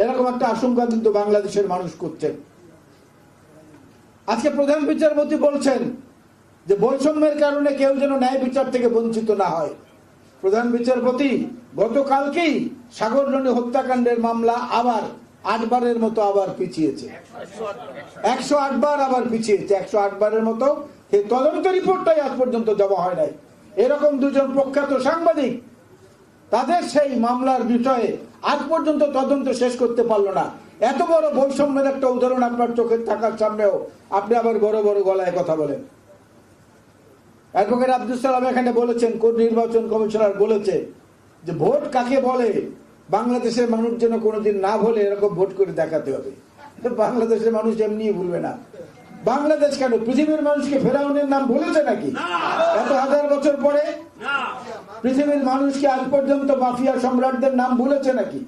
এরকম একটা আশঙ্কা কিন্তু বাংলাদেশের মানুষ করছেন। আজকে প্রধান বিচারপতি বলছেন যে বৈষম্যের কারণে কেউ যেন ন্যায় বিচার থেকে বঞ্চিত না হয়। প্রধান বিচারপতি গতকালকেই সাগররণী হত্যাকাণ্ডের মামলা আবার 8 বারের মতো আবার পিছিয়েছে, 108 বার আবার পিছিয়েছে, 108 বারের মতো। এই তদন্ত রিপোর্টটাই আজ পর্যন্ত জমা হয় নাই। এরকম দুজন প্রখ্যাত সাংবাদিক তাদের সেই মামলার বিষয়ে আজ পর্যন্ত তদন্ত শেষ করতে পারলো না। এত বড় বৈষম্যের একটা উদাহরণ আপনার চোখের থাকার সামনেও আপনি আবার বড় বড় গলায় কথা বলেন। অ্যাডভোকেট আব্দুল সালাম এখানে বলেছেন, নির্বাচন কমিশনার বলেছে যে ভোট কাকে বলে বাংলাদেশের মানুষ যেন কোনোদিন না বলে এরকম ভোট করে দেখাতে হবে। বাংলাদেশের মানুষ এমনি ভুলবে না। বাংলাদেশ কেন, পৃথিবীর মানুষকে ফেরাউনের নাম ভুলেছে নাকি? এত হাজার বছর পরে পৃথিবীর মানুষকে আজ পর্যন্ত মাফিয়া সম্রাটদের নাম ভুলেছে নাকি?